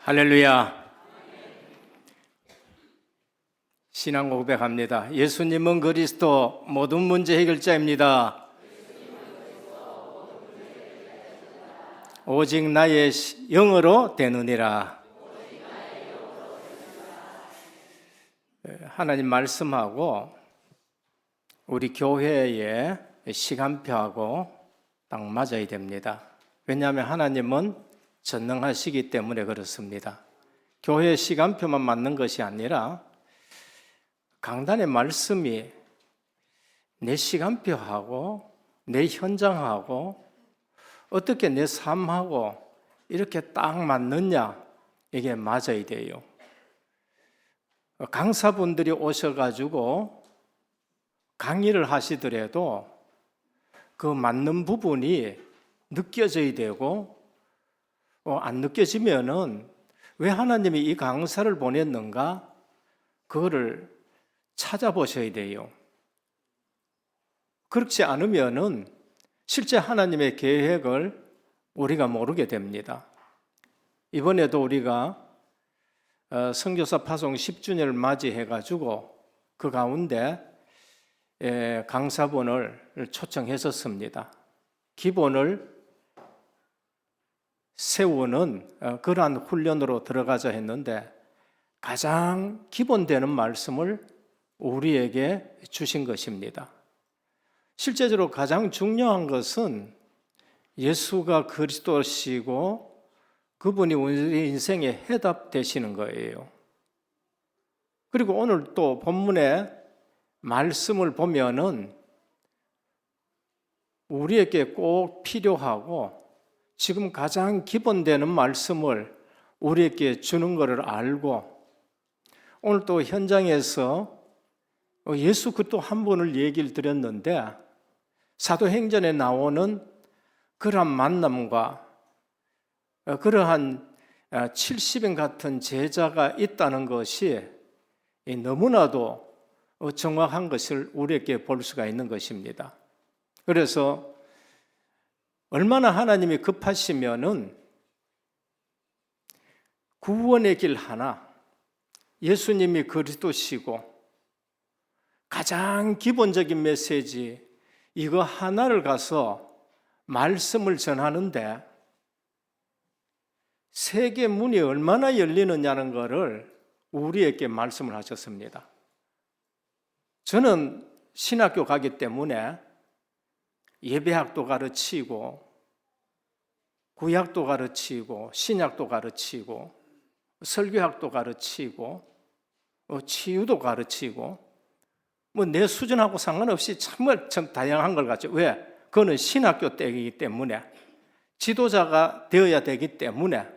할렐루야. 신앙 고백합니다. 예수님은 그리스도 모든 문제 해결자입니다. 오직 나의 영으로 되느니라. 하나님 말씀하고 우리 교회의 시간표하고 딱 맞아야 됩니다. 왜냐하면 하나님은 전능하시기 때문에 그렇습니다. 교회 시간표만 맞는 것이 아니라 강단의 말씀이 내 시간표하고 내 현장하고 어떻게 내 삶하고 이렇게 딱 맞느냐, 이게 맞아야 돼요. 강사분들이 오셔가지고 강의를 하시더라도 그 맞는 부분이 느껴져야 되고, 안 느껴지면은 왜 하나님이 이 강사를 보냈는가? 그거를 찾아보셔야 돼요. 그렇지 않으면은 실제 하나님의 계획을 우리가 모르게 됩니다. 이번에도 우리가 선교사 파송 10주년을 맞이해가지고 그 가운데 강사분을 초청했었습니다. 기본을 세우는 그러한 훈련으로 들어가자 했는데 가장 기본되는 말씀을 우리에게 주신 것입니다. 실제적으로 가장 중요한 것은 예수가 그리스도시고 그분이 우리 인생의 해답 되시는 거예요. 그리고 오늘 또 본문의 말씀을 보면은 우리에게 꼭 필요하고 지금 가장 기본되는 말씀을 우리에게 주는 것을 알고, 오늘 또 현장에서 예수 그리스도 한 분을 얘기를 드렸는데 사도행전에 나오는 그러한 만남과 그러한 70인 같은 제자가 있다는 것이 너무나도 정확한 것을 우리에게 볼 수가 있는 것입니다. 그래서 얼마나 하나님이 급하시면은 구원의 길 하나, 예수님이 그리스도시고 가장 기본적인 메시지 이거 하나를 가서 말씀을 전하는데 세계 문이 얼마나 열리느냐는 것을 우리에게 말씀을 하셨습니다. 저는 신학교 가기 때문에 예배학도 가르치고 구약도 가르치고 신약도 가르치고 설교학도 가르치고 치유도 가르치고 내 수준하고 상관없이 정말 참 다양한 걸 가르쳐. 왜? 그거는 신학교 때이기 때문에 지도자가 되어야 되기 때문에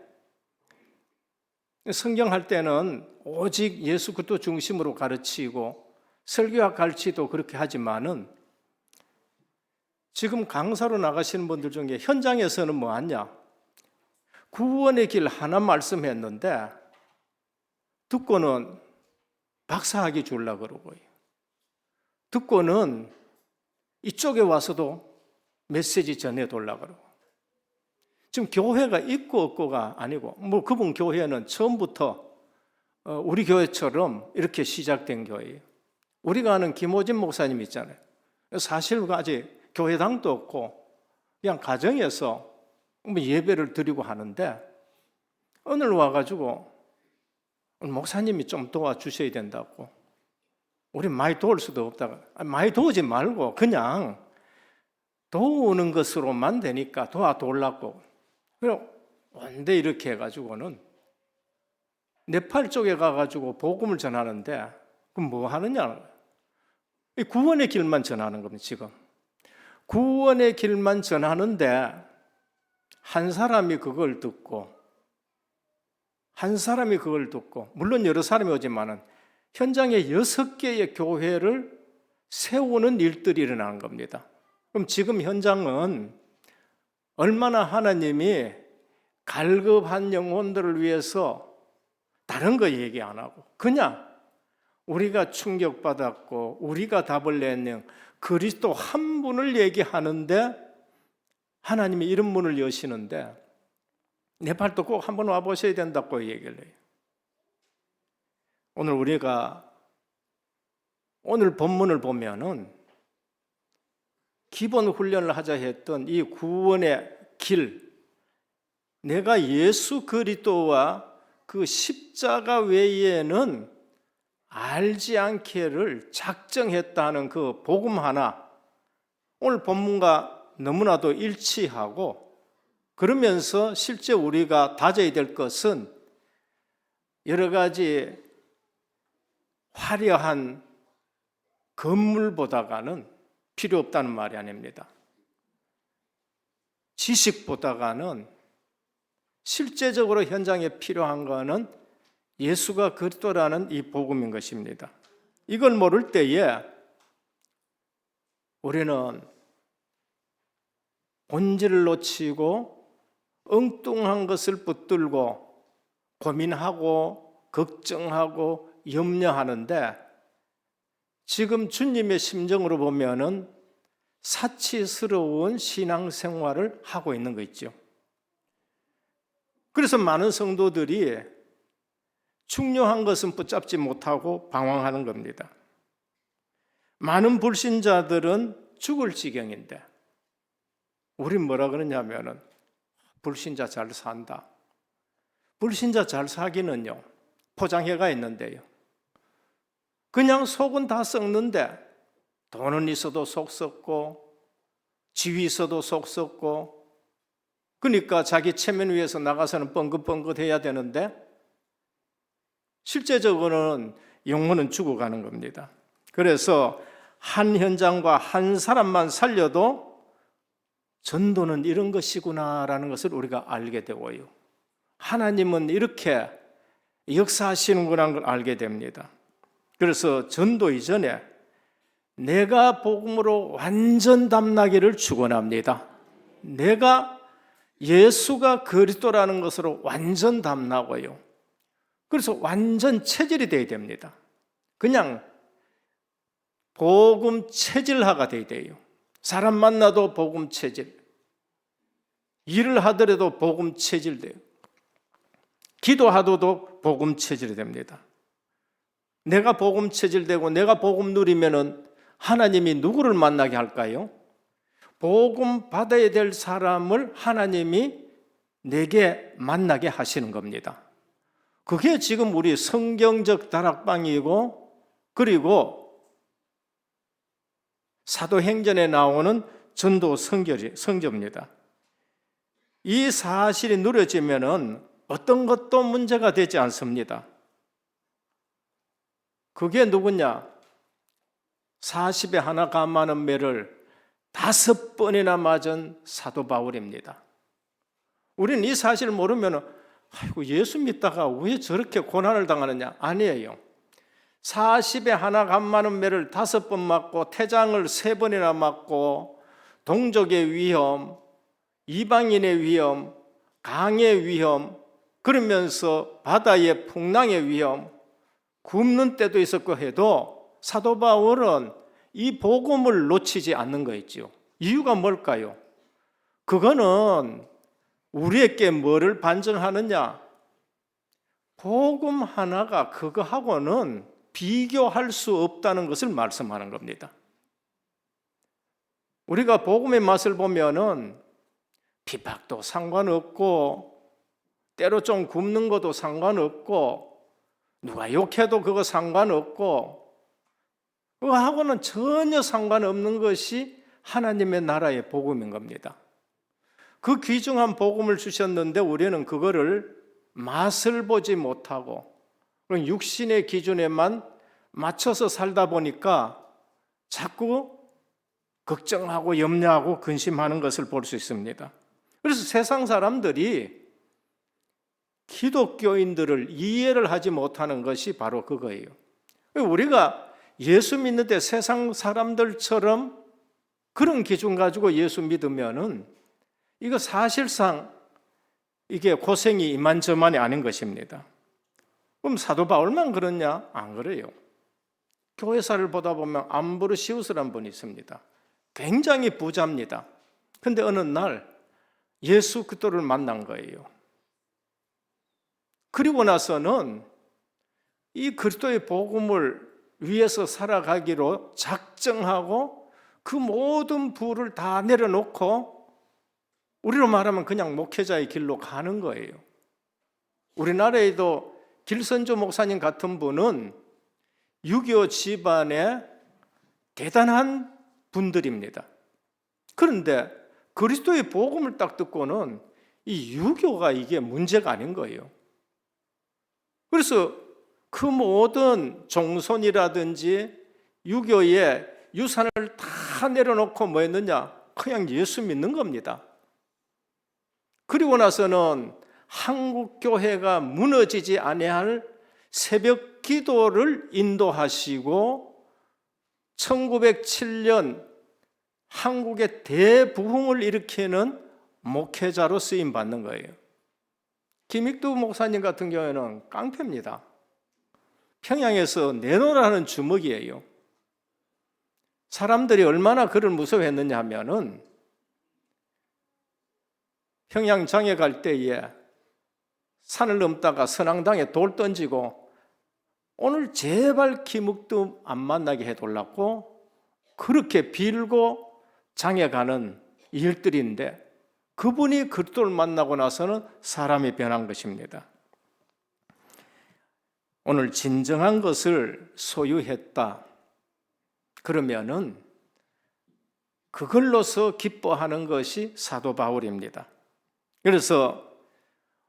성경할 때는 오직 예수 그리스도 중심으로 가르치고 설교학 가르치도 그렇게 하지만은 지금 강사로 나가시는 분들 중에 현장에서는 뭐 하냐? 구원의 길 하나 말씀했는데 듣고는 박사학위 주려고 그러고요. 듣고는 이쪽에 와서도 메시지 전해달라고 그러고. 지금 교회가 있고 없고가 아니고, 그분 교회는 처음부터 우리 교회처럼 이렇게 시작된 교회예요. 우리가 아는 김호진 목사님 있잖아요. 사실 아직 교회당도 없고 그냥 가정에서 예배를 드리고 하는데 오늘 와가지고 목사님이 좀 도와주셔야 된다고. 우리 많이 도울 수도 없다고. 많이 도우지 말고 그냥 도우는 것으로만 되니까 도와달라고. 그럼 언제 이렇게 해가지고는 네팔 쪽에 가가지고 복음을 전하는데 그럼 뭐 하느냐? 구원의 길만 전하는 겁니다. 지금 구원의 길만 전하는데 한 사람이 그걸 듣고 물론 여러 사람이 오지만은 현장에 6개의 교회를 세우는 일들이 일어나는 겁니다. 그럼 지금 현장은 얼마나 하나님이 갈급한 영혼들을 위해서 다른 거 얘기 안 하고 그냥 우리가 충격받았고 우리가 답을 내는 그리스도 한 분을 얘기하는데 하나님이 이런 문을 여시는데 네팔도 꼭 한번 와보셔야 된다고 얘기를 해요. 오늘 본문을 보면은 기본 훈련을 하자 했던 이 구원의 길, 내가 예수 그리스도와 그 십자가 외에는 알지 않기를 작정했다는 그 복음 하나, 오늘 본문과 너무나도 일치하고, 그러면서 실제 우리가 다져야 될 것은 여러 가지 화려한 건물보다가는 필요 없다는 말이 아닙니다. 지식보다가는 실제적으로 현장에 필요한 것은 예수가 그리스도라는 이 복음인 것입니다. 이걸 모를 때에 우리는 본질을 놓치고 엉뚱한 것을 붙들고 고민하고 걱정하고 염려하는데, 지금 주님의 심정으로 보면은 사치스러운 신앙생활을 하고 있는 거 있죠. 그래서 많은 성도들이 중요한 것은 붙잡지 못하고 방황하는 겁니다. 많은 불신자들은 죽을 지경인데, 우린 뭐라 그러냐면은 불신자 잘 산다. 불신자 잘 사기는요, 포장해가 있는데요, 그냥 속은 다 썩는데 돈은 있어도 속 썩고 지위 있어도 속 썩고, 그러니까 자기 체면 위에서 나가서는 뻥긋뻥긋 해야 되는데 실제적으로는 영혼은 죽어가는 겁니다. 그래서 한 현장과 한 사람만 살려도 전도는 이런 것이구나라는 것을 우리가 알게 되고요, 하나님은 이렇게 역사하시는구나 걸 알게 됩니다. 그래서 전도 이전에 내가 복음으로 완전 담나기를 축원합니다. 내가 예수가 그리스도라는 것으로 완전 담나고요, 그래서 완전 체질이 되어야 됩니다. 그냥 복음 체질화가 되어야 돼요. 사람 만나도 복음 체질, 일을 하더라도 복음 체질 돼요. 기도하더라도 복음 체질이 됩니다. 내가 복음 체질되고 내가 복음 누리면은 하나님이 누구를 만나게 할까요? 복음 받아야 될 사람을 하나님이 내게 만나게 하시는 겁니다. 그게 지금 우리 성경적 다락방이고, 그리고 사도행전에 나오는 전도 성경입니다. 이 사실이 누려지면은 어떤 것도 문제가 되지 않습니다. 그게 누구냐? 40에 하나 감하는 매를 5번이나 맞은 사도 바울입니다. 우리는 이 사실을 모르면 아이고 예수 믿다가 왜 저렇게 고난을 당하느냐? 아니에요. 40에 하나 감하는 매를 5번 맞고 태장을 3번이나 맞고 동족의 위험, 이방인의 위험, 강의 위험, 그러면서 바다의 풍랑의 위험, 굶는 때도 있었고 해도 사도 바울은 이 복음을 놓치지 않는 거였죠. 이유가 뭘까요? 그거는 우리에게 뭐를 반증하느냐? 복음 하나가 그거하고는 비교할 수 없다는 것을 말씀하는 겁니다. 우리가 복음의 맛을 보면은 핍박도 상관없고 때로 좀 굶는 것도 상관없고 누가 욕해도 그거 상관없고, 그거하고는 전혀 상관없는 것이 하나님의 나라의 복음인 겁니다. 그 귀중한 복음을 주셨는데 우리는 그거를 맛을 보지 못하고 육신의 기준에만 맞춰서 살다 보니까 자꾸 걱정하고 염려하고 근심하는 것을 볼 수 있습니다. 그래서 세상 사람들이 기독교인들을 이해를 하지 못하는 것이 바로 그거예요. 우리가 예수 믿는데 세상 사람들처럼 그런 기준 가지고 예수 믿으면은 이거 사실상 이게 고생이 이만저만이 아닌 것입니다. 그럼 사도 바울만 그러냐? 안 그래요. 교회사를 보다 보면 암브로시우스라는 분이 있습니다. 굉장히 부자입니다. 근데 어느 날 예수 그리스도를 만난 거예요. 그리고 나서는 이 그리스도의 복음을 위해서 살아가기로 작정하고 그 모든 부를 다 내려놓고 우리로 말하면 그냥 목회자의 길로 가는 거예요. 우리나라에도 길선조 목사님 같은 분은 유교 집안의 대단한 분들입니다. 그런데 그리스도의 복음을 딱 듣고는 이 유교가 이게 문제가 아닌 거예요. 그래서 그 모든 종손이라든지 유교의 유산을 다 내려놓고 뭐 했느냐? 그냥 예수 믿는 겁니다. 그리고 나서는 한국 교회가 무너지지 아니할 새벽 기도를 인도하시고 1907년 한국의 대부흥을 일으키는 목회자로 쓰임 받는 거예요. 김익두 목사님 같은 경우에는 깡패입니다. 평양에서 내놓으라는 주먹이에요. 사람들이 얼마나 그를 무서워했느냐 하면은 평양 장에 갈 때에 산을 넘다가 선앙당에 돌 던지고 오늘 제발 김익두 안 만나게 해달라고 그렇게 빌고 장에 가는 일들인데 그분이 그리스도를 만나고 나서는 사람이 변한 것입니다. 오늘 진정한 것을 소유했다. 그러면은 그걸로서 기뻐하는 것이 사도 바울입니다. 그래서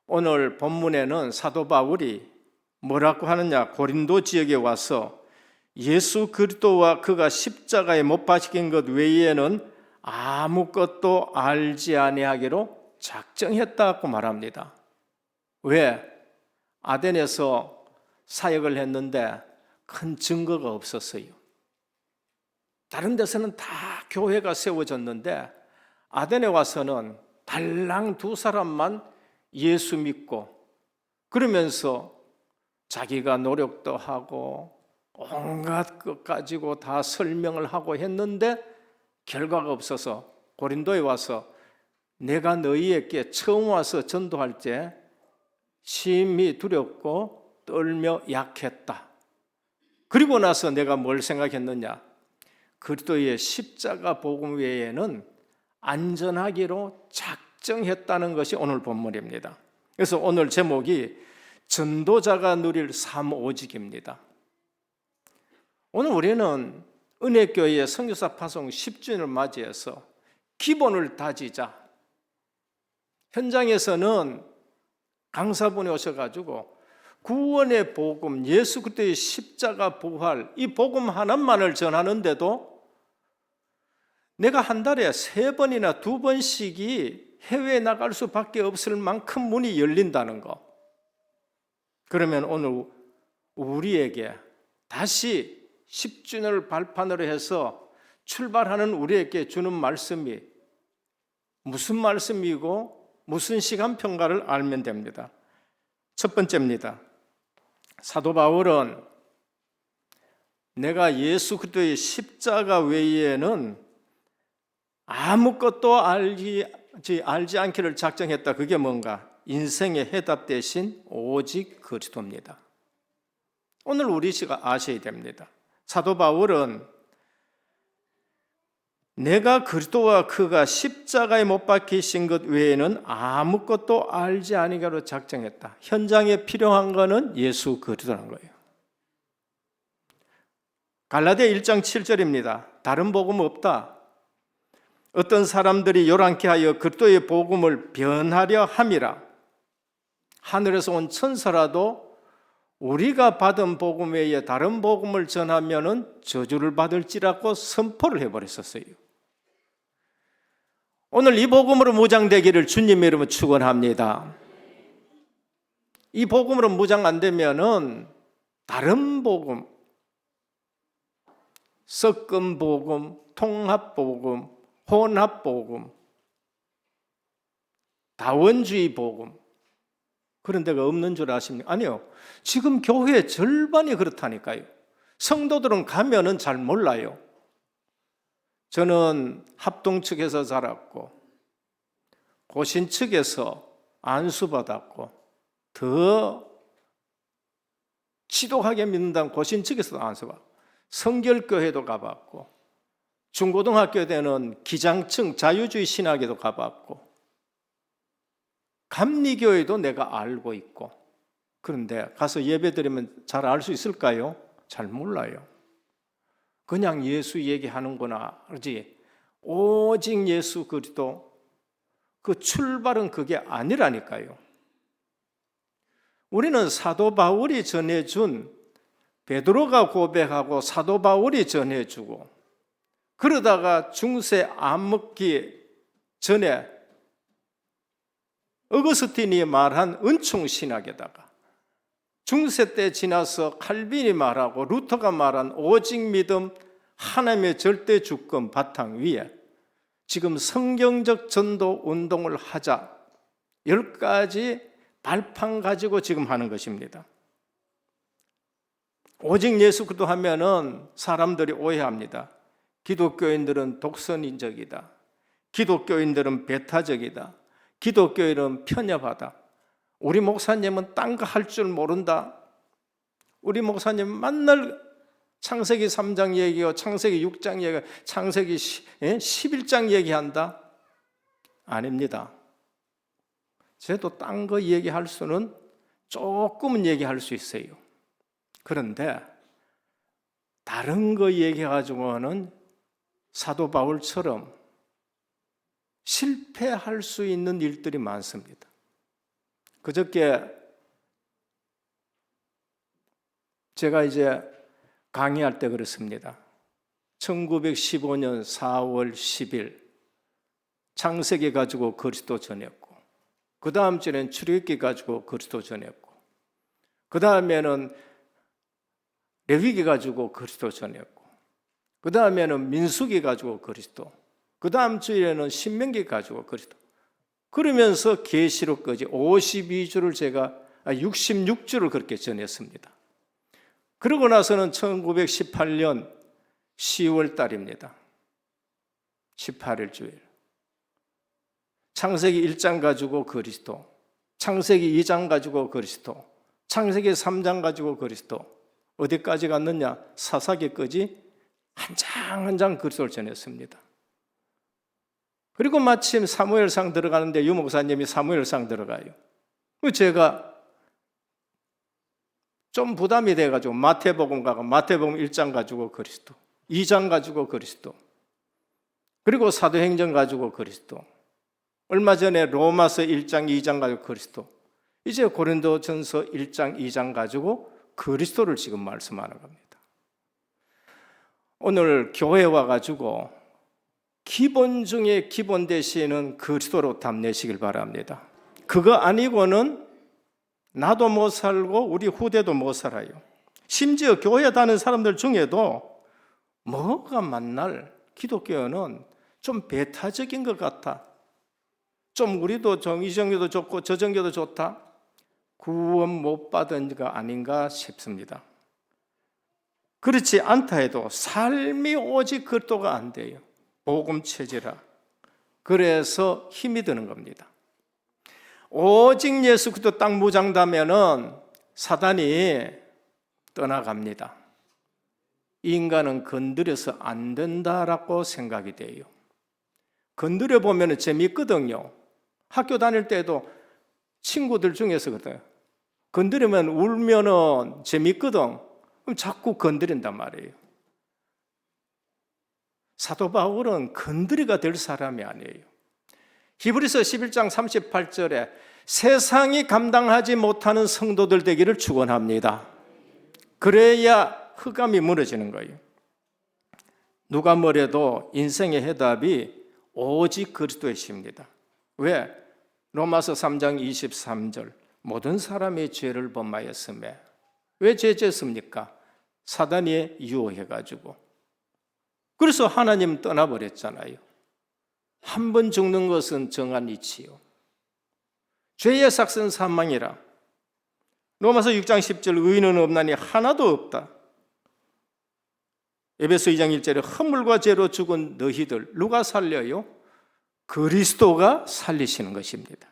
오늘 본문에는 사도 바울이 뭐라고 하느냐? 고린도 지역에 와서 예수 그리스도와 그가 십자가에 못 박힌 것 외에는 아무것도 알지 아니하기로 작정했다고 말합니다. 왜? 아덴에서 사역을 했는데 큰 증거가 없었어요. 다른 데서는 다 교회가 세워졌는데 아덴에 와서는 달랑 두 사람만 예수 믿고 그러면서 자기가 노력도 하고 온갖 것 가지고 다 설명을 하고 했는데 결과가 없어서 고린도에 와서 내가 너희에게 처음 와서 전도할 때 심히 두렵고 떨며 약했다. 그리고 나서 내가 뭘 생각했느냐? 그리스도의 십자가 복음 외에는 안전하기로 작정했다는 것이 오늘 본문입니다. 그래서 오늘 제목이 전도자가 누릴 삼오직입니다. 오늘 우리는 은혜교회의 선교사 파송 10주년을 맞이해서 기본을 다지자. 현장에서는 강사분이 오셔가지고 구원의 복음, 예수 그리스도의 십자가 부활, 이 복음 하나만을 전하는데도 내가 한 달에 3번이나 2번씩이 해외에 나갈 수밖에 없을 만큼 문이 열린다는 거. 그러면 오늘 우리에게 다시 10주년을 발판으로 해서 출발하는 우리에게 주는 말씀이 무슨 말씀이고 무슨 시간평가를 알면 됩니다. 첫 번째입니다. 사도 바울은 내가 예수 그리스도의 십자가 외에는 아무것도 알지 않기를 작정했다. 그게 뭔가? 인생의 해답 대신 오직 그리스도입니다. 오늘 우리가 아셔야 됩니다. 사도 바울은 내가 그리스도와 그가 십자가에 못 박히신 것 외에는 아무것도 알지 아니기로 작정했다. 현장에 필요한 것은 예수 그리스도라는 거예요. 갈라디아 1장 7절입니다. 다른 복음 없다. 어떤 사람들이 요란케 하여 그리스도의 복음을 변하려 함이라. 하늘에서 온 천사라도 우리가 받은 복음 외에 다른 복음을 전하면은 저주를 받을지라고 선포를 해버렸었어요. 오늘 이 복음으로 무장되기를 주님의 이름으로 축원합니다. 이 복음으로 무장 안 되면은 다른 복음, 섞은 복음, 통합 복음, 혼합 복음, 다원주의 복음 그런 데가 없는 줄 아십니까? 아니요. 지금 교회 절반이 그렇다니까요. 성도들은 가면은 잘 몰라요. 저는 합동 측에서 자랐고 고신 측에서 안수받았고 더 지독하게 믿는다는 고신측에서도 안 써봤고, 성결교회도 가봤고, 중고등학교 때는 기장층 자유주의 신학에도 가봤고, 감리교회도 내가 알고 있고, 그런데 가서 예배드리면 잘 알 수 있을까요? 잘 몰라요. 그냥 예수 얘기하는구나, 그렇지? 오직 예수 그리스도, 그 출발은 그게 아니라니까요. 우리는 사도 바울이 전해준, 베드로가 고백하고 사도 바울이 전해주고, 그러다가 중세 안 먹기 전에 어거스틴이 말한 은총 신학에다가 중세 때 지나서 칼빈이 말하고 루터가 말한 오직 믿음, 하나님의 절대 주권 바탕 위에 지금 성경적 전도 운동을 하자, 10가지 발판 가지고 지금 하는 것입니다. 오직 예수 그리스도 하면은 사람들이 오해합니다. 기독교인들은 독선인적이다, 기독교인들은 배타적이다, 기독교인은 편협하다, 우리 목사님은 딴 거 할 줄 모른다, 우리 목사님 맨날 창세기 3장 얘기하고 창세기 6장 얘기하고 창세기 11장 얘기한다. 아닙니다. 저도 딴 거 얘기할 수는 조금은 얘기할 수 있어요. 그런데 다른 거 얘기해가지고는 사도 바울처럼 실패할 수 있는 일들이 많습니다. 그저께 제가 이제 강의할 때 그렇습니다. 1915년 4월 10일 창세기 가지고 그리스도 전했고, 그 다음 주에는 출애굽기 가지고 그리스도 전했고, 그 다음에는 레위기 가지고 그리스도 전했고, 그 다음에는 민수기 가지고 그리스도, 그 다음 주에는 신명기 가지고 그리스도. 그러면서 계시록까지 52주를 제가 66주를 그렇게 전했습니다. 그러고 나서는 1918년 10월 달입니다. 18일 주일. 창세기 1장 가지고 그리스도, 창세기 2장 가지고 그리스도, 창세기 3장 가지고 그리스도. 어디까지 갔느냐? 사사기까지 한 장 한 장 그리스도를 전했습니다. 그리고 마침 사무엘상 들어가는데 유 목사님이 사무엘상 들어가요. 제가 좀 부담이 돼가지고 마태복음 가고 마태복음 1장 가지고 그리스도, 2장 가지고 그리스도, 그리고 사도행전 가지고 그리스도, 얼마 전에 로마서 1장 2장 가지고 그리스도, 이제 고린도전서 1장 2장 가지고 그리스도를 지금 말씀하는 겁니다. 오늘 교회 와가지고 기본 중에 기본 되시는 그리스도로 답내시길 바랍니다. 그거 아니고는 나도 못 살고 우리 후대도 못 살아요. 심지어 교회 다니는 사람들 중에도 뭐가 만날 기독교는 좀 배타적인 것 같아, 좀 우리도 이 정교도 좋고 저 정교도 좋다, 구원 못 받은 거 아닌가 싶습니다. 그렇지 않다 해도 삶이 오직 그리스도가 안 돼요. 복음 체질라. 그래서 힘이 드는 겁니다. 오직 예수 그리스도 딱 무장되면은 사단이 떠나갑니다. 인간은 건드려서 안 된다라고 생각이 돼요. 건드려 보면 재미있거든요. 학교 다닐 때도 친구들 중에서 그래요. 건드리면 울면은 재미있거든. 그럼 자꾸 건드린단 말이에요. 사도 바울은 건드리가 될 사람이 아니에요. 히브리서 11장 38절에 세상이 감당하지 못하는 성도들 되기를 축원합니다. 그래야 흑암이 무너지는 거예요. 누가 뭐래도 인생의 해답이 오직 그리스도의 십니다. 왜? 로마서 3장 23절 모든 사람이 죄를 범하였으며, 왜 죄졌습니까? 사단이 유혹해가지고. 그래서 하나님 떠나버렸잖아요. 한 번 죽는 것은 정한 이치요, 죄의 삭은 사망이라. 로마서 6장 10절 의인은 없나니 하나도 없다. 에베소 2장 1절에 허물과 죄로 죽은 너희들 누가 살려요? 그리스도가 살리시는 것입니다.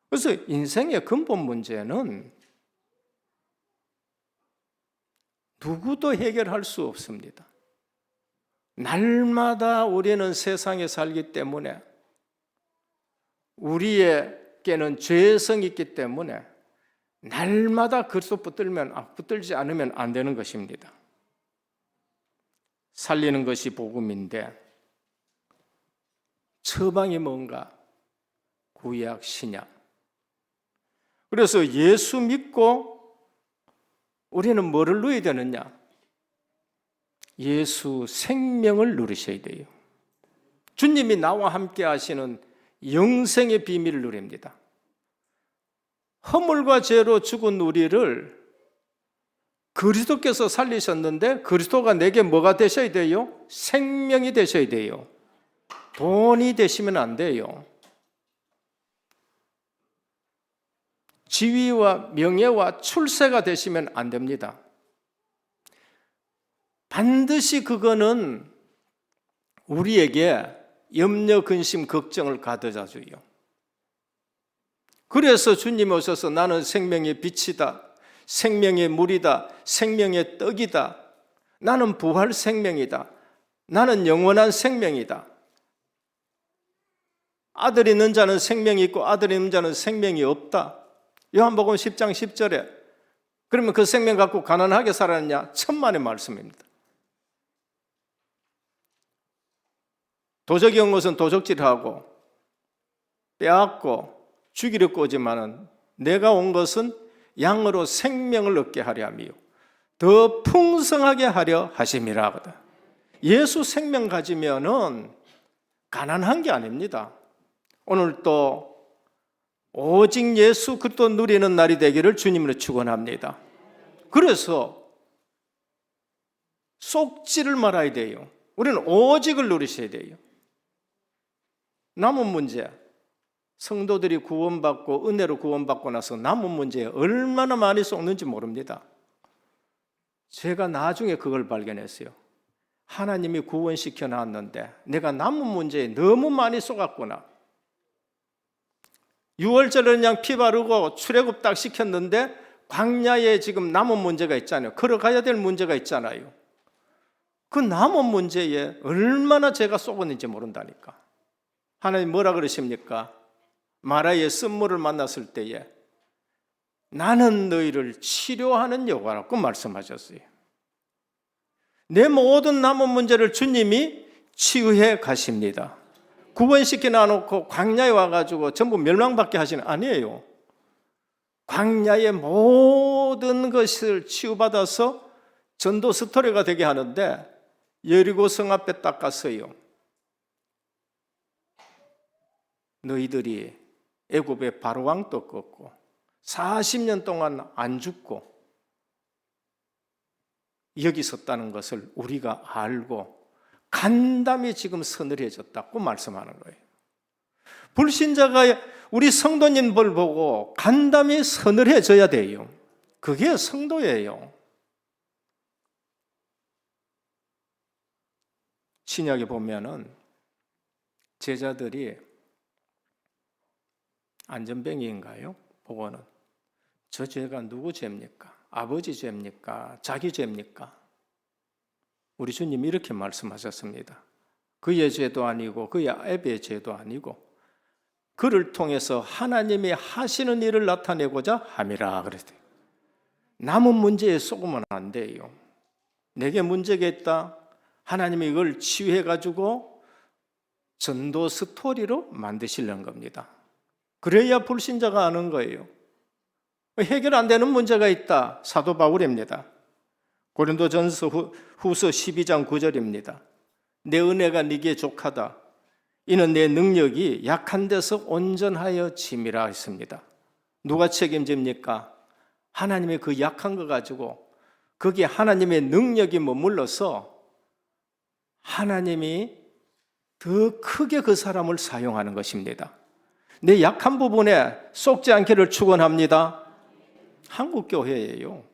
그래서 인생의 근본 문제는 누구도 해결할 수 없습니다. 날마다 우리는 세상에 살기 때문에 우리에게는 죄성이 있기 때문에 날마다 그리스도 붙들지 않으면 안 되는 것입니다. 살리는 것이 복음인데 처방이 뭔가? 구약, 신약. 그래서 예수 믿고 우리는 뭐를 누려야 되느냐? 예수 생명을 누리셔야 돼요. 주님이 나와 함께 하시는 영생의 비밀을 누립니다. 허물과 죄로 죽은 우리를 그리스도께서 살리셨는데 그리스도가 내게 뭐가 되셔야 돼요? 생명이 되셔야 돼요. 돈이 되시면 안 돼요. 지위와 명예와 출세가 되시면 안 됩니다. 반드시 그거는 우리에게 염려, 근심, 걱정을 가져다 줘요. 그래서 주님 오셔서 나는 생명의 빛이다, 생명의 물이다, 생명의 떡이다, 나는 부활 생명이다, 나는 영원한 생명이다. 아들이 있는 자는 생명이 있고 아들이 있는 자는 생명이 없다. 요한복음 10장 10절에. 그러면 그 생명 갖고 가난하게 살았느냐? 천만의 말씀입니다. 도적이 온 것은 도적질하고 빼앗고 죽이려고 오지만은 내가 온 것은 양으로 생명을 얻게 하려 함이요 더 풍성하게 하려 하심이라 하거든. 예수 생명 가지면은 가난한 게 아닙니다. 오늘 또 오직 예수 그리스도 누리는 날이 되기를 주님으로 축원합니다. 그래서 속지를 말아야 돼요. 우리는 오직을 누리셔야 돼요. 남은 문제, 성도들이 구원받고 은혜로 구원받고 나서 남은 문제에 얼마나 많이 쏟는지 모릅니다. 제가 나중에 그걸 발견했어요. 하나님이 구원시켜 놨는데 내가 남은 문제에 너무 많이 쏟았구나. 6월절에 그냥 피 바르고 출애굽 딱 시켰는데 광야에 지금 남은 문제가 있잖아요. 걸어가야 될 문제가 있잖아요. 그 남은 문제에 얼마나 제가 쏟았는지 모른다니까. 하나님 뭐라 그러십니까? 마라의 쓴물을 만났을 때에 나는 너희를 치료하는 여호와라고 말씀하셨어요. 내 모든 남은 문제를 주님이 치유해 가십니다. 구원시켜 놔놓고 광야에 와가지고 전부 멸망받게 하시는 아니에요. 광야의 모든 것을 치유받아서 전도 스토리가 되게 하는데 여리고 성 앞에 딱 갔어요. 너희들이 애굽의 바로왕 꺾었고 40년 동안 안 죽고 여기 섰다는 것을 우리가 알고 간담이 지금 서늘해졌다고 말씀하는 거예요. 불신자가 우리 성도님들 보고 간담이 서늘해져야 돼요. 그게 성도예요. 신약에 보면은 제자들이 안전뱅이인가요? 보고는 저 죄가 누구 죄입니까? 아버지 죄입니까? 자기 죄입니까? 우리 주님이 이렇게 말씀하셨습니다. 그의 죄도 아니고 그의 아비의 죄도 아니고 그를 통해서 하나님이 하시는 일을 나타내고자 함이라 그랬대요. 남은 문제에 쏘으면 안 돼요. 내게 문제가 있다. 하나님이 이걸 치유해가지고 전도 스토리로 만드시려는 겁니다. 그래야 불신자가 아는 거예요. 해결 안 되는 문제가 있다. 사도 바울입니다. 고린도전서 후서 12장 9절입니다. 내 은혜가 네게 족하다. 이는 내 능력이 약한 데서 온전하여 짐이라 했습니다. 누가 책임집니까? 하나님의 그 약한 거 가지고 거기에 하나님의 능력이 머물러서 하나님이 더 크게 그 사람을 사용하는 것입니다. 내 약한 부분에 쏙지 않기를 축원합니다. 한국교회예요.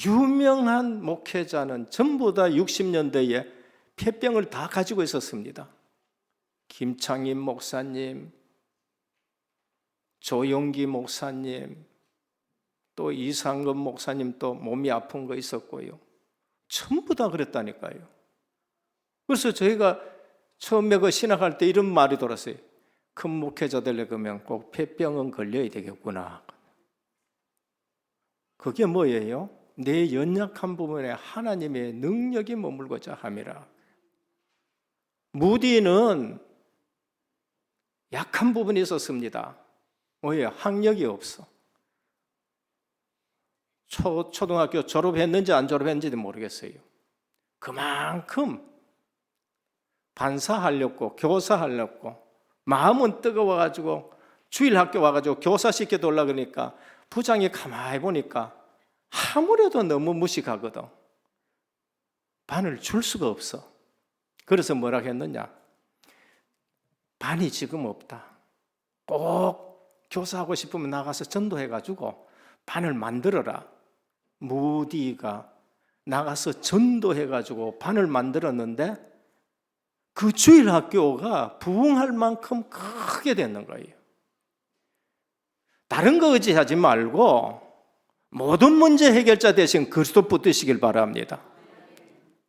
유명한 목회자는 전부 다 60년대에 폐병을 다 가지고 있었습니다. 김창임 목사님, 조용기 목사님, 또 이상근 목사님 또 몸이 아픈 거 있었고요. 전부 다 그랬다니까요. 그래서 저희가 처음에 그 신학할 때 이런 말이 돌았어요. 큰 목회자 되려면 꼭 폐병은 걸려야 되겠구나. 그게 뭐예요? 내 연약한 부분에 하나님의 능력이 머물고자 함이라. 무디는 약한 부분이 있었습니다. 뭐예요? 학력이 없어. 초등학교 졸업했는지 안 졸업했는지도 모르겠어요. 그만큼 반사하려고 교사하려고 마음은 뜨거워가지고 주일 학교 와가지고 교사 시켜달라 그러니까 부장이 가만히 보니까 아무래도 너무 무식하거든. 반을 줄 수가 없어. 그래서 뭐라 했느냐? 반이 지금 없다. 꼭 교사하고 싶으면 나가서 전도해가지고 반을 만들어라. 무디가 나가서 전도해가지고 반을 만들었는데 그 주일 학교가 부흥할 만큼 크게 되는 거예요. 다른 거 의지하지 말고 모든 문제 해결자 대신 그리스도 붙드시길 바랍니다.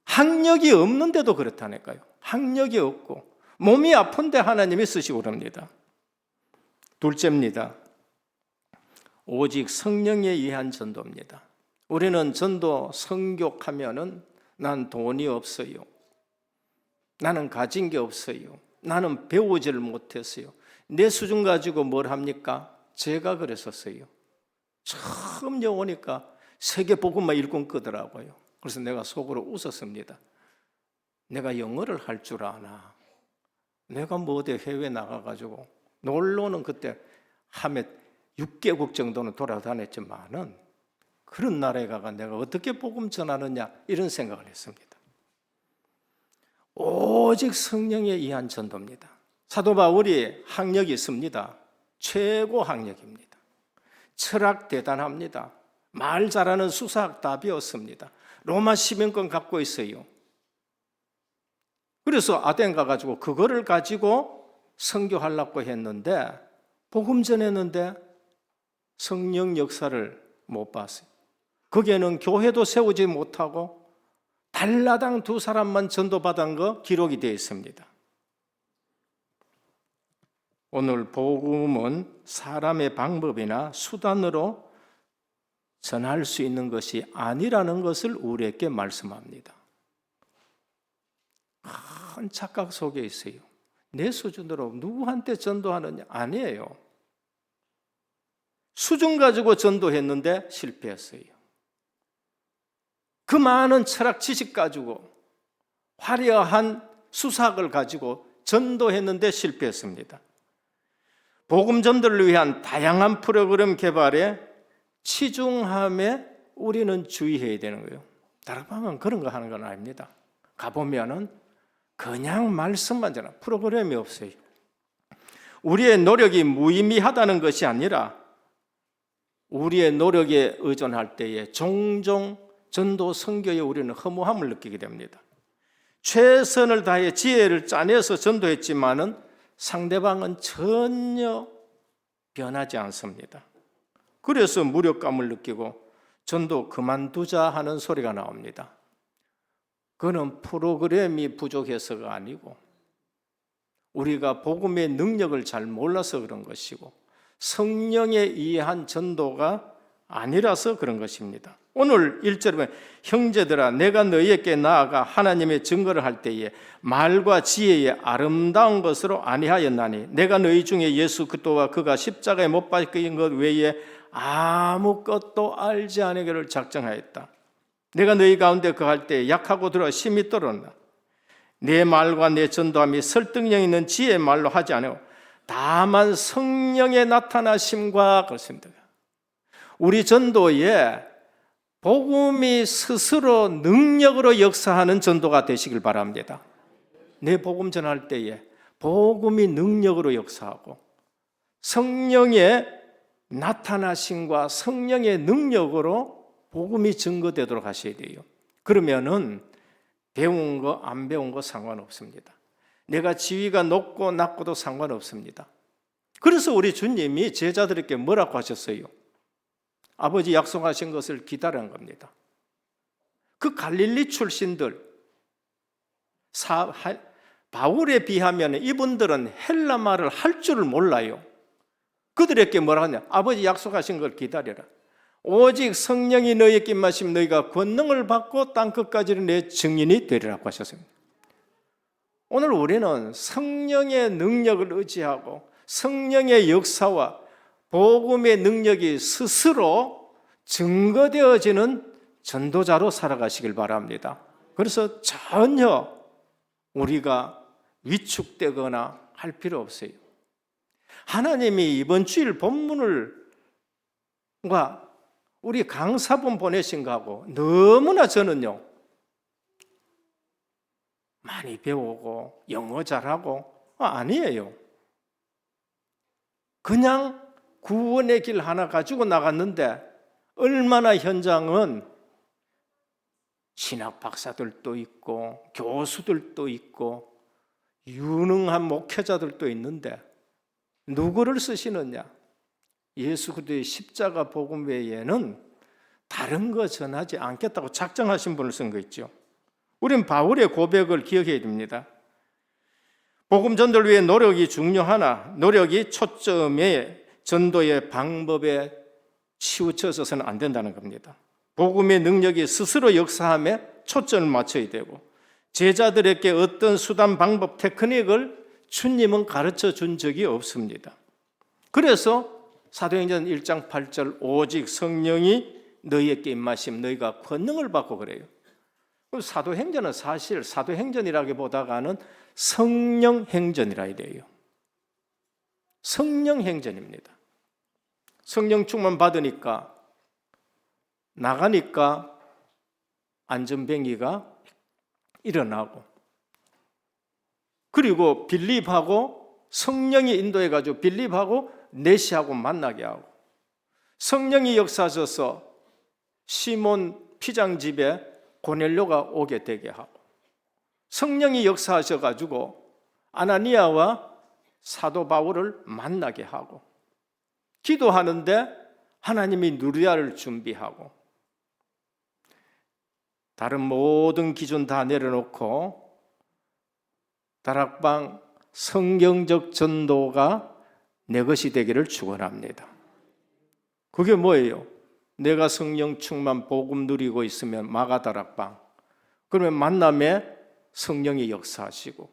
학력이 없는데도 그렇다니까요. 학력이 없고 몸이 아픈데 하나님이 쓰시고 그럽니다. 둘째입니다. 오직 성령에 의한 전도입니다. 우리는 전도 성교하면은 난 돈이 없어요. 나는 가진 게 없어요. 나는 배우지를 못했어요. 내 수준 가지고 뭘 합니까? 제가 그랬었어요. 처음 오니까 세계복음만 일권 끄더라고요. 그래서 내가 속으로 웃었습니다. 내가 영어를 할 줄 아나. 내가 뭐 어디 해외 나가가지고 놀러는 그때 함에 6개국 정도는 돌아다녔지만은 그런 나라에 가가 내가 어떻게 복음 전하느냐 이런 생각을 했습니다. 오직 성령에 의한 전도입니다. 사도 바울이 학력이 있습니다. 최고 학력입니다. 철학 대단합니다. 말 잘하는 수사학 다 배웠습니다. 로마 시민권 갖고 있어요. 그래서 아덴 가가지고 그거를 가지고 선교하려고 했는데 복음 전했는데 성령 역사를 못 봤어요. 거기에는 교회도 세우지 못하고 달라당 2사람만 전도받은 거 기록이 되어 있습니다. 오늘 복음은 사람의 방법이나 수단으로 전할 수 있는 것이 아니라는 것을 우리에게 말씀합니다. 큰 착각 속에 있어요. 내 수준으로 누구한테 전도하느냐? 아니에요. 수준 가지고 전도했는데 실패했어요. 그 많은 철학 지식 가지고 화려한 수사학을 가지고 전도했는데 실패했습니다. 복음 전도를 위한 다양한 프로그램 개발에 치중함에 우리는 주의해야 되는 거예요. 다른 방은 그런 거 하는 건 아닙니다. 가보면은 그냥 말씀만 전하 프로그램이 없어요. 우리의 노력이 무의미하다는 것이 아니라 우리의 노력에 의존할 때에 종종 전도 선교에 우리는 허무함을 느끼게 됩니다. 최선을 다해 지혜를 짜내서 전도했지만은 상대방은 전혀 변하지 않습니다. 그래서 무력감을 느끼고 전도 그만두자 하는 소리가 나옵니다. 그는 프로그램이 부족해서가 아니고 우리가 복음의 능력을 잘 몰라서 그런 것이고 성령에 의한 전도가 아니라서 그런 것입니다. 오늘 1절에 보면 형제들아 내가 너희에게 나아가 하나님의 증거를 할 때에 말과 지혜의 아름다운 것으로 아니하였나니 내가 너희 중에 예수 그리스도와 그가 십자가에 못 박힌 것 외에 아무것도 알지 아니기를 작정하였다. 내가 너희 가운데 거할 때 약하고 들어 심히 떨었나. 내 말과 내 전도함이 설득력 있는 지혜의 말로 하지 않고 다만 성령의 나타나심과 그렇습니다. 우리 전도에 복음이 스스로 능력으로 역사하는 전도가 되시길 바랍니다. 내 복음 전할 때에 복음이 능력으로 역사하고 성령의 나타나심과 성령의 능력으로 복음이 증거되도록 하셔야 돼요. 그러면은 배운 거 안 배운 거 상관없습니다. 내가 지위가 높고 낮고도 상관없습니다. 그래서 우리 주님이 제자들에게 뭐라고 하셨어요? 아버지 약속하신 것을 기다린 겁니다. 그 갈릴리 출신들, 바울에 비하면 이분들은 헬라 말을 할 줄을 몰라요. 그들에게 뭐라 하냐? 아버지 약속하신 걸 기다려라. 오직 성령이 너희에게 임하시면 너희가 권능을 받고 땅끝까지는 내 증인이 되리라고 하셨습니다. 오늘 우리는 성령의 능력을 의지하고 성령의 역사와 복음의 능력이 스스로 증거되어지는 전도자로 살아가시길 바랍니다. 그래서 전혀 우리가 위축되거나 할 필요 없어요. 하나님이 이번 주일 본문과 우리 강사분 보내신 거하고 너무나 저는요, 많이 배우고 영어 잘하고 아니에요. 그냥 구원의 길 하나 가지고 나갔는데 얼마나 현장은 신학 박사들도 있고 교수들도 있고 유능한 목회자들도 있는데 누구를 쓰시느냐? 예수 그리스도의 십자가 복음 외에는 다른 거 전하지 않겠다고 작정하신 분을 쓴 거 있죠. 우린 바울의 고백을 기억해야 됩니다. 복음 전도를 위해 노력이 중요하나 노력이 초점의 전도의 방법에 치우쳐서는 안 된다는 겁니다. 복음의 능력이 스스로 역사함에 초점을 맞춰야 되고 제자들에게 어떤 수단, 방법, 테크닉을 주님은 가르쳐 준 적이 없습니다. 그래서 사도행전 1장 8절 오직 성령이 너희에게 임하시면 너희가 권능을 받고 그래요. 사도행전은 사실 사도행전이라기보다는 성령행전이라 해야 돼요. 성령행전입니다. 성령 충만 받으니까 나가니까 안전뱅이가 일어나고 그리고 빌립하고 성령이 인도해가지고 빌립하고 내시하고 만나게 하고 성령이 역사하셔서 시몬 피장 집에 고넬료가 오게 되게 하고 성령이 역사하셔가지고 아나니아와 사도 바울을 만나게 하고 기도하는데 하나님이 누리아를 준비하고 다른 모든 기준 다 내려놓고 다락방 성경적 전도가 내 것이 되기를 축원합니다. 그게 뭐예요? 내가 성령 충만 복음 누리고 있으면 마가다락방 그러면 만남에 성령이 역사하시고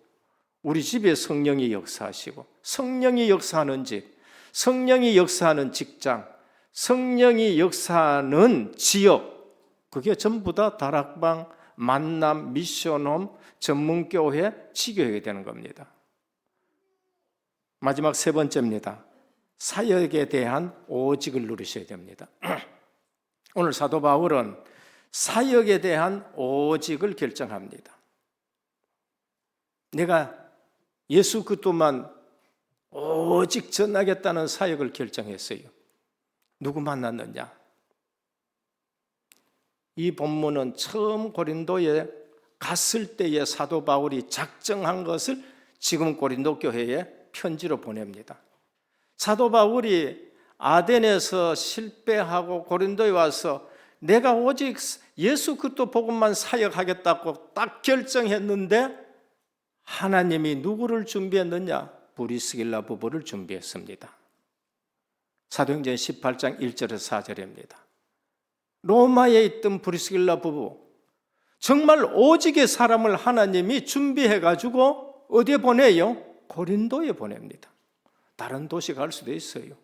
우리 집에 성령이 역사하시고 성령이 역사하는 집, 성령이 역사하는 직장, 성령이 역사하는 지역 그게 전부 다 다락방, 만남, 미션홈, 전문교회, 지교회가 되는 겁니다. 마지막 세 번째입니다. 사역에 대한 오직을 누리셔야 됩니다. 오늘 사도 바울은 사역에 대한 오직을 결정합니다. 내가 예수 그리스도만 오직 전하겠다는 사역을 결정했어요. 누구 만났느냐? 이 본문은 처음 고린도에 갔을 때의 사도 바울이 작정한 것을 지금 고린도 교회에 편지로 보냅니다. 사도 바울이 아덴에서 실패하고 고린도에 와서 내가 오직 예수 그리스도 복음만 사역하겠다고 딱 결정했는데 하나님이 누구를 준비했느냐? 브리스길라 부부를 준비했습니다. 사도행전 18장 1절에서 4절입니다. 로마에 있던 브리스길라 부부 정말 오직의 사람을 하나님이 준비해가지고 어디에 보내요? 고린도에 보냅니다. 다른 도시 갈 수도 있어요.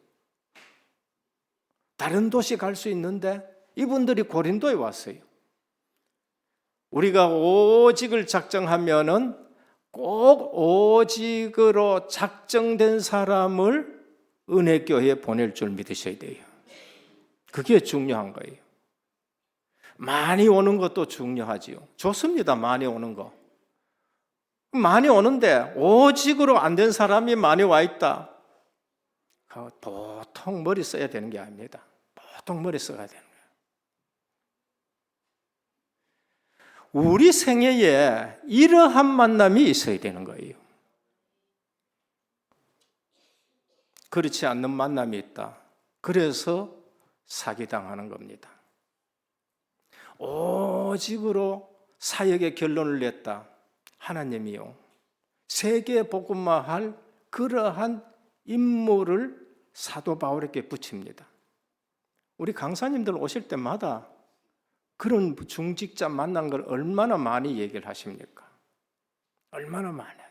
다른 도시 갈 수 있는데 이분들이 고린도에 왔어요. 우리가 오직을 작정하면은 꼭 오직으로 작정된 사람을 은혜교회에 보낼 줄 믿으셔야 돼요. 그게 중요한 거예요. 많이 오는 것도 중요하지요. 좋습니다. 많이 오는 거. 많이 오는데 오직으로 안 된 사람이 많이 와 있다. 보통 머리 써야 되는 게 아닙니다. 보통 머리 써야 되는 거예요. 우리 생애에 이러한 만남이 있어야 되는 거예요. 그렇지 않는 만남이 있다. 그래서 사기당하는 겁니다. 오직으로 사역의 결론을 냈다. 하나님이요, 세계 복음화 할 그러한 임무를 사도 바울에게 붙입니다. 우리 강사님들 오실 때마다 그런 중직자 만난 걸 얼마나 많이 얘기를 하십니까? 얼마나 많아요.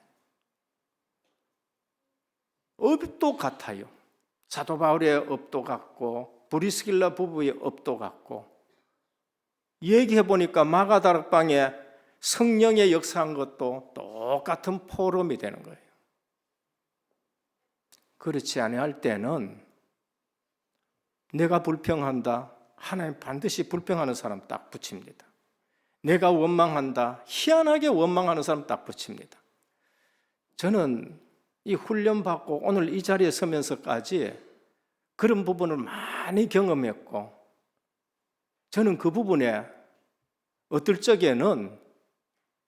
업도 같아요. 사도 바울의 업도 같고 브리스길라 부부의 업도 같고, 얘기해 보니까 마가다락방에 성령의 역사한 것도 똑같은 포럼이 되는 거예요. 그렇지 아니할 때는 내가 불평한다, 하나님 반드시 불평하는 사람 딱 붙입니다. 내가 원망한다, 희한하게 원망하는 사람 딱 붙입니다. 저는 이 훈련 받고 오늘 이 자리에 서면서까지 그런 부분을 많이 경험했고, 저는 그 부분에 어떨 적에는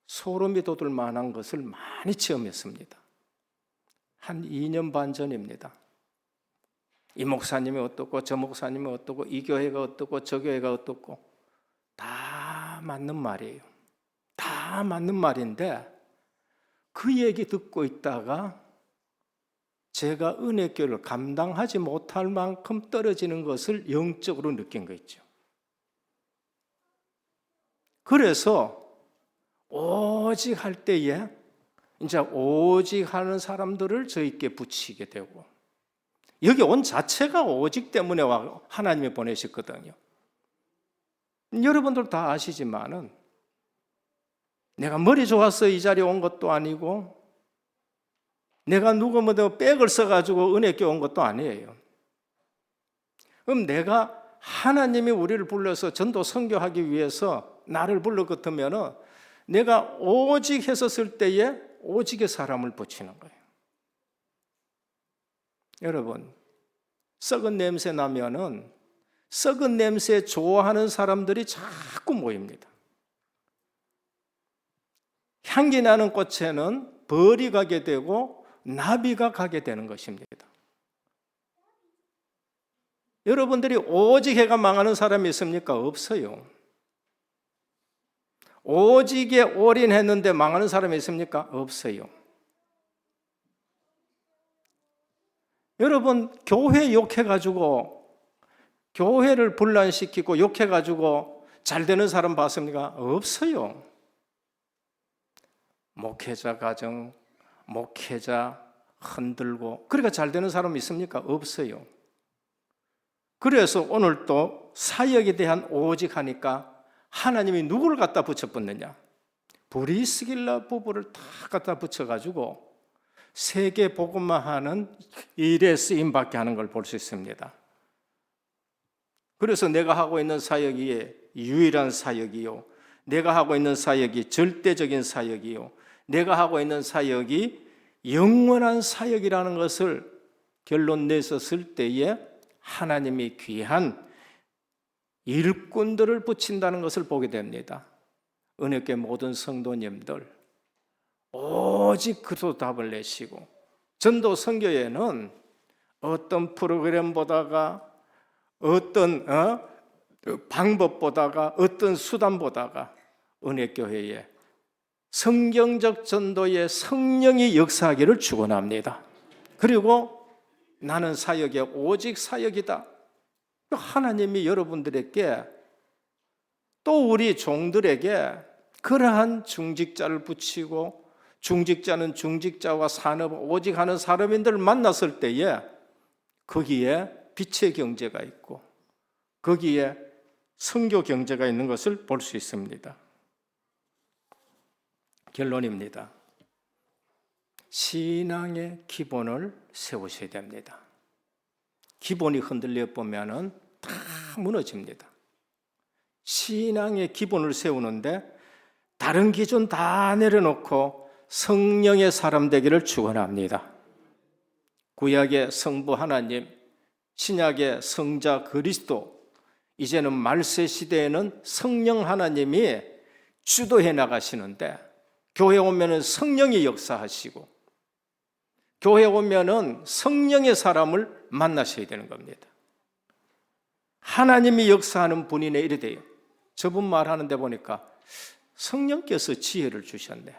소름이 돋을 만한 것을 많이 체험했습니다. 한 2년 반 전입니다. 이 목사님이 어떻고 저 목사님이 어떻고 이 교회가 어떻고 저 교회가 어떻고, 다 맞는 말이에요. 다 맞는 말인데 그 얘기 듣고 있다가 제가 은혜교를 감당하지 못할 만큼 떨어지는 것을 영적으로 느낀 거 있죠. 그래서 오직 할 때에 이제 오직 하는 사람들을 저에게 붙이게 되고, 여기 온 자체가 오직 때문에 하나님이 보내셨거든요. 여러분들 다 아시지만은 내가 머리 좋아서 이 자리에 온 것도 아니고, 내가 누구 뭐 백을 써가지고 은혜교회 온 것도 아니에요. 그럼 내가 하나님이 우리를 불러서 전도 선교하기 위해서 나를 불러 같으면은 내가 오직 했었을 때에 오직의 사람을 붙이는 거예요. 여러분, 썩은 냄새 나면은 썩은 냄새 좋아하는 사람들이 자꾸 모입니다. 향기 나는 꽃에는 벌이 가게 되고 나비가 가게 되는 것입니다. 여러분들이 오직 해가 망하는 사람이 있습니까? 없어요. 오직에 올인했는데 망하는 사람이 있습니까? 없어요. 여러분, 교회 욕해가지고, 교회를 분란시키고 욕해가지고 잘 되는 사람 봤습니까? 없어요. 목회자 가정, 목회자 흔들고, 그러니까 잘 되는 사람 있습니까? 없어요. 그래서 오늘 또 사역에 대한 오직 하니까 하나님이 누구를 갖다 붙여붙느냐? 브리스길라 부부를 다 갖다 붙여가지고 세계 복음화하는 일에 쓰임받게 하는 걸 볼 수 있습니다. 그래서 내가 하고 있는 사역이 유일한 사역이요, 내가 하고 있는 사역이 절대적인 사역이요, 내가 하고 있는 사역이 영원한 사역이라는 것을 결론 내섰을 때에 하나님이 귀한 일꾼들을 붙인다는 것을 보게 됩니다. 은혜교회 모든 성도님들, 오직 그로 답을 내시고, 전도 선교회는 어떤 프로그램보다가 어떤 방법보다가 어떤 수단보다가 은혜교회에 성경적 전도의 성령이 역사하기를 축원합니다. 그리고 나는 사역에 오직 사역이다. 하나님이 여러분들에게 또 우리 종들에게 그러한 중직자를 붙이고, 중직자는 중직자와 산업 오직 하는 사람인들을 만났을 때에 거기에 빛의 경제가 있고 거기에 선교 경제가 있는 것을 볼 수 있습니다. 결론입니다. 신앙의 기본을 세우셔야 됩니다. 기본이 흔들려 보면은 다 무너집니다. 신앙의 기본을 세우는데 다른 기준 다 내려놓고 성령의 사람 되기를 축원합니다. 구약의 성부 하나님, 신약의 성자 그리스도, 이제는 말세 시대에는 성령 하나님이 주도해 나가시는데, 교회 오면은 성령이 역사하시고 교회 오면은 성령의 사람을 만나셔야 되는 겁니다. 하나님이 역사하는 분이네 이래 돼요. 저분 말하는데 보니까 성령께서 지혜를 주셨네.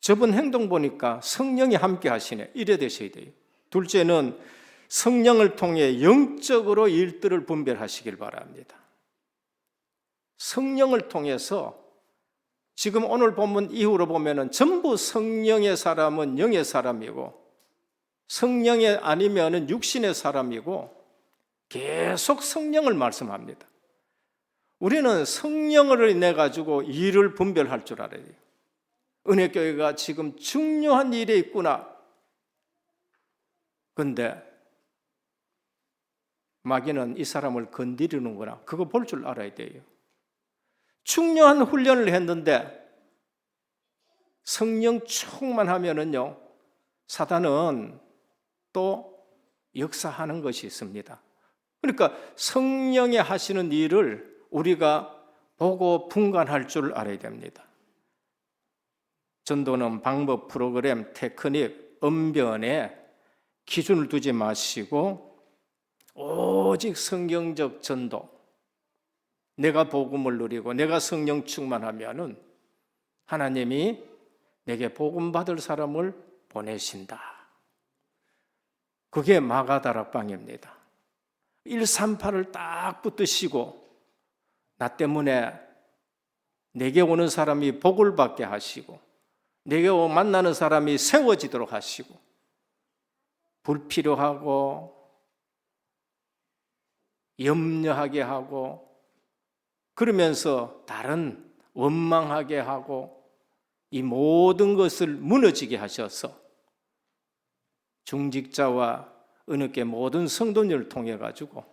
저분 행동 보니까 성령이 함께 하시네 이래 되셔야 돼요. 둘째는 성령을 통해 영적으로 일들을 분별하시길 바랍니다. 성령을 통해서 지금 오늘 본문 이후로 보면은 전부 성령의 사람은 영의 사람이고 성령이 아니면은 육신의 사람이고 계속 성령을 말씀합니다. 우리는 성령을 인해 가지고 일을 분별할 줄 알아야 돼요. 은혜교회가 지금 중요한 일에 있구나. 근데 마귀는 이 사람을 건드리는구나. 그거 볼 줄 알아야 돼요. 중요한 훈련을 했는데 성령 충만하면은요, 사단은 또 역사하는 것이 있습니다. 그러니까 성령이 하시는 일을 우리가 보고 분간할 줄 알아야 됩니다. 전도는 방법, 프로그램, 테크닉, 언변에 기준을 두지 마시고 오직 성경적 전도, 내가 복음을 누리고 내가 성령 충만하면은 하나님이 내게 복음 받을 사람을 보내신다. 그게 마가다락방입니다. 138을 딱 붙드시고 나 때문에 내게 오는 사람이 복을 받게 하시고 내게 만나는 사람이 세워지도록 하시고 불필요하고 염려하게 하고 그러면서 다른 원망하게 하고 이 모든 것을 무너지게 하셔서 중직자와 은혜교회 모든 성도님을 통해 가지고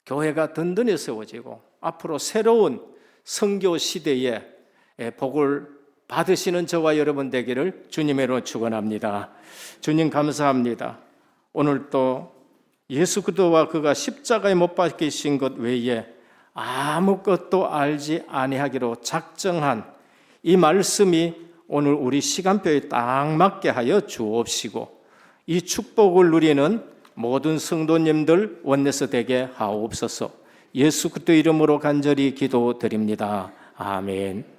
교회가 든든히 세워지고 앞으로 새로운 선교 시대에 복을 받으시는 저와 여러분 되기를 주님의 이름으로 축원합니다. 주님 감사합니다. 오늘 또 예수 그리스도와 그가 십자가에 못 박히신 것 외에 아무것도 알지 아니하기로 작정한 이 말씀이 오늘 우리 시간표에 딱 맞게 하여 주옵시고 이 축복을 누리는 모든 성도님들 원내서 되게 하옵소서. 예수 그리스도 이름으로 간절히 기도드립니다. 아멘.